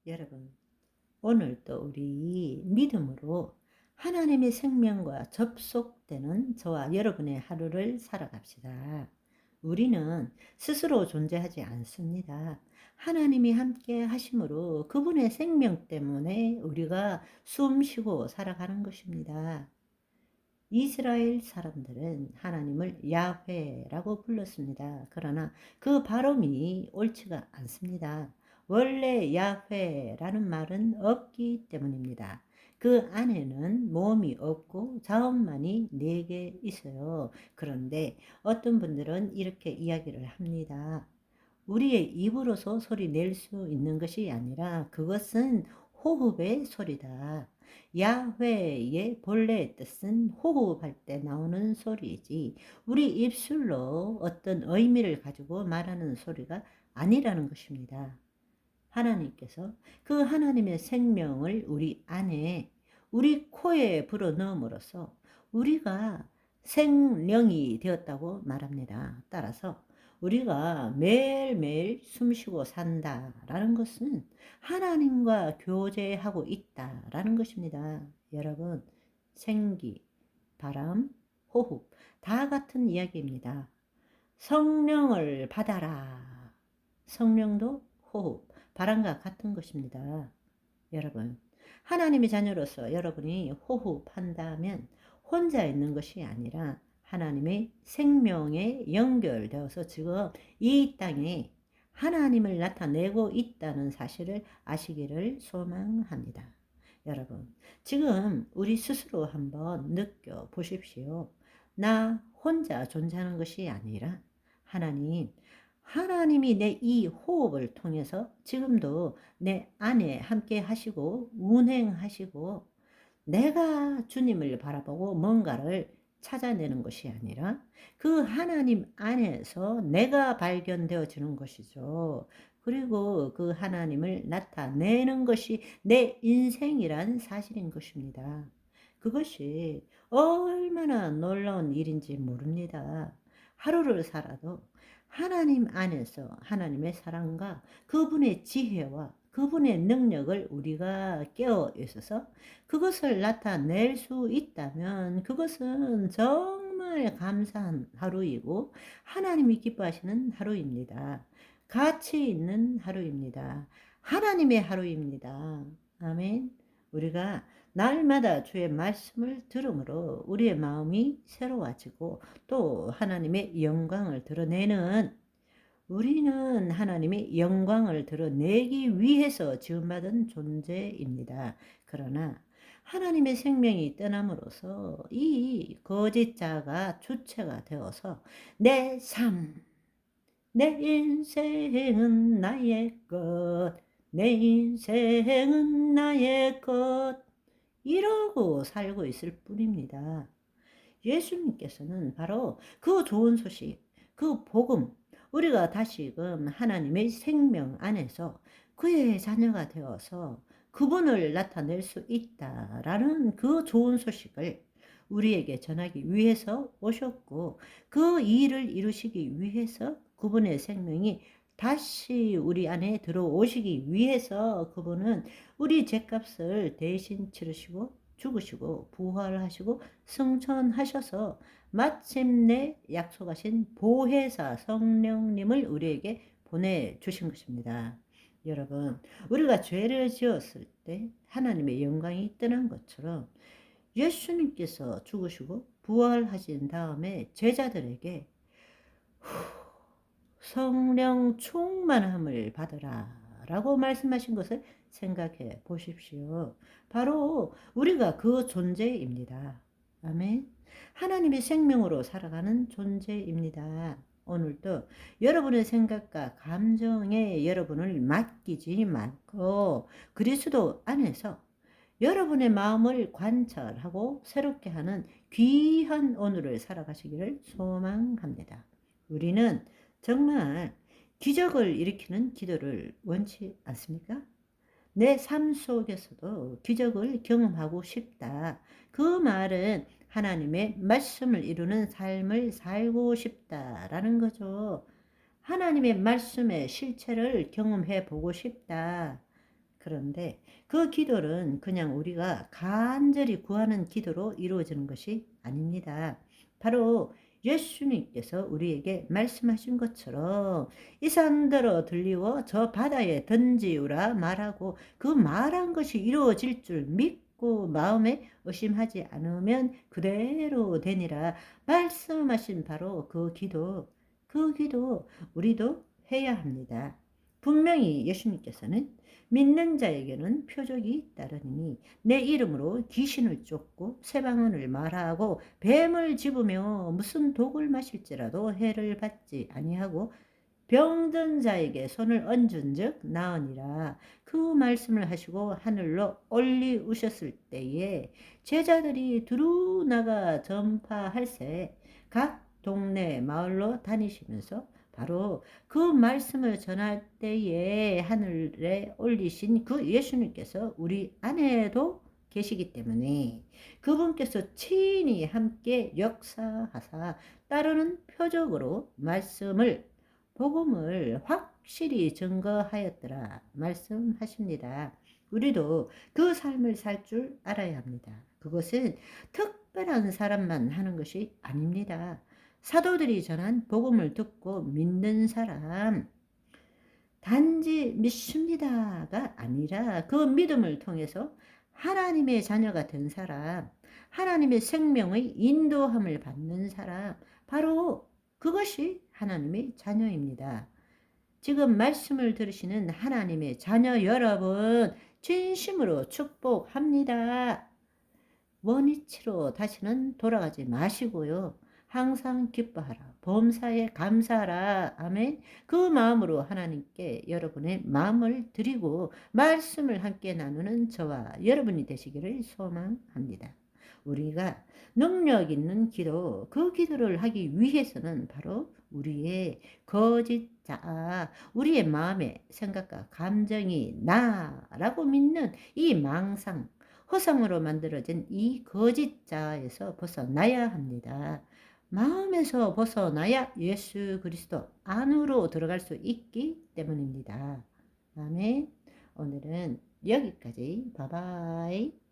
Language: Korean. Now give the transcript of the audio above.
여러분, 오늘도 우리 믿음으로 하나님의 생명과 접속되는 저와 여러분의 하루를 살아갑시다. 우리는 스스로 존재하지 않습니다. 하나님이 함께 하심으로 그분의 생명 때문에 우리가 숨 쉬고 살아가는 것입니다. 이스라엘 사람들은 하나님을 야훼라고 불렀습니다. 그러나 그 발음이 옳지가 않습니다. 원래 야훼라는 말은 없기 때문입니다. 그 안에는 모음이 없고 자음만이 4개 있어요. 그런데 어떤 분들은 이렇게 이야기를 합니다. 우리의 입으로서 소리 낼 수 있는 것이 아니라 그것은 호흡의 소리다. 야훼의 본래 뜻은 호흡할 때 나오는 소리이지 우리 입술로 어떤 의미를 가지고 말하는 소리가 아니라는 것입니다. 하나님께서 그 하나님의 생명을 우리 안에 우리 코에 불어넣음으로써 우리가 생명이 되었다고 말합니다. 따라서 우리가 매일매일 숨쉬고 산다라는 것은 하나님과 교제하고 있다라는 것입니다. 여러분, 생기, 바람, 호흡 다 같은 이야기입니다. 성령을 받아라. 성령도 호흡, 바람과 같은 것입니다. 여러분, 하나님의 자녀로서 여러분이 호흡한다면 혼자 있는 것이 아니라 하나님의 생명에 연결되어서 지금 이 땅에 하나님을 나타내고 있다는 사실을 아시기를 소망합니다. 여러분, 지금 우리 스스로 한번 느껴보십시오. 나 혼자 존재하는 것이 아니라 하나님이 내 이 호흡을 통해서 지금도 내 안에 함께 하시고 운행하시고 내가 주님을 바라보고 뭔가를 찾아내는 것이 아니라 그 하나님 안에서 내가 발견되어지는 것이죠. 그리고 그 하나님을 나타내는 것이 내 인생이란 사실인 것입니다. 그것이 얼마나 놀라운 일인지 모릅니다. 하루를 살아도 하나님 안에서 하나님의 사랑과 그분의 지혜와 그분의 능력을 우리가 깨어 있어서 그것을 나타낼 수 있다면 그것은 정말 감사한 하루이고 하나님이 기뻐하시는 하루입니다. 가치 있는 하루입니다. 하나님의 하루입니다. 아멘. 우리가 날마다 주의 말씀을 들음으로 우리의 마음이 새로워지고 또 하나님의 영광을 드러내는 우리는 하나님의 영광을 드러내기 위해서 지음받은 존재입니다. 그러나 하나님의 생명이 떠남으로써 이 거짓자가 주체가 되어서 내 삶, 내 인생은 나의 것, 내 인생은 나의 것 이러고 살고 있을 뿐입니다. 예수님께서는 바로 그 좋은 소식, 그 복음, 우리가 다시금 하나님의 생명 안에서 그의 자녀가 되어서 그분을 나타낼 수 있다라는 그 좋은 소식을 우리에게 전하기 위해서 오셨고 그 일을 이루시기 위해서 그분의 생명이 다시 우리 안에 들어오시기 위해서 그분은 우리 죗값을 대신 치르시고 죽으시고 부활하시고 승천하셔서 마침내 약속하신 보혜사 성령님을 우리에게 보내주신 것입니다. 여러분, 우리가 죄를 지었을 때 하나님의 영광이 떠난 것처럼 예수님께서 죽으시고 부활하신 다음에 제자들에게 성령 충만함을 받으라 라고 말씀하신 것을 생각해 보십시오. 바로 우리가 그 존재입니다. 아멘. 하나님의 생명으로 살아가는 존재입니다. 오늘도 여러분의 생각과 감정에 여러분을 맡기지 말고 그리스도 안에서 여러분의 마음을 관찰하고 새롭게 하는 귀한 오늘을 살아가시기를 소망합니다. 우리는 정말 기적을 일으키는 기도를 원치 않습니까? 내 삶 속에서도 기적을 경험하고 싶다. 그 말은 하나님의 말씀을 이루는 삶을 살고 싶다라는 거죠. 하나님의 말씀의 실체를 경험해 보고 싶다. 그런데 그 기도는 그냥 우리가 간절히 구하는 기도로 이루어지는 것이 아닙니다. 바로 예수님께서 우리에게 말씀하신 것처럼 이 산더러 들리워 저 바다에 던지우라 말하고 그 말한 것이 이루어질 줄 믿고 마음에 의심하지 않으면 그대로 되니라 말씀하신 바로 그 기도 우리도 해야 합니다. 분명히 예수님께서는 믿는 자에게는 표적이 따르니 내 이름으로 귀신을 쫓고 새 방언을 말하고 뱀을 집으며 무슨 독을 마실지라도 해를 받지 아니하고 병든 자에게 손을 얹은즉 나으니라. 그 말씀을 하시고 하늘로 올리우셨을 때에 제자들이 두루 나가 전파할세 각 동네 마을로 다니시면서 바로 그 말씀을 전할 때에 하늘에 올리신 그 예수님께서 우리 안에도 계시기 때문에 그분께서 친히 함께 역사하사 따르는 표적으로 복음을 확실히 증거하였더라 말씀하십니다. 우리도 그 삶을 살 줄 알아야 합니다. 그것은 특별한 사람만 하는 것이 아닙니다. 사도들이 전한 복음을 듣고 믿는 사람, 단지 믿습니다가 아니라 그 믿음을 통해서 하나님의 자녀가 된 사람, 하나님의 생명의 인도함을 받는 사람, 바로 그것이 하나님의 자녀입니다. 지금 말씀을 들으시는 하나님의 자녀 여러분, 진심으로 축복합니다. 원위치로 다시는 돌아가지 마시고요. 항상 기뻐하라. 범사에 감사하라. 아멘. 그 마음으로 하나님께 여러분의 마음을 드리고 말씀을 함께 나누는 저와 여러분이 되시기를 소망합니다. 우리가 능력 있는 기도, 그 기도를 하기 위해서는 바로 우리의 거짓 자, 우리의 마음의 생각과 감정이 나라고 믿는 이 망상, 허상으로 만들어진 이 거짓 자에서 벗어나야 합니다. 마음에서 벗어나야 예수 그리스도 안으로 들어갈 수 있기 때문입니다. 아멘. 오늘은 여기까지. 바이바이.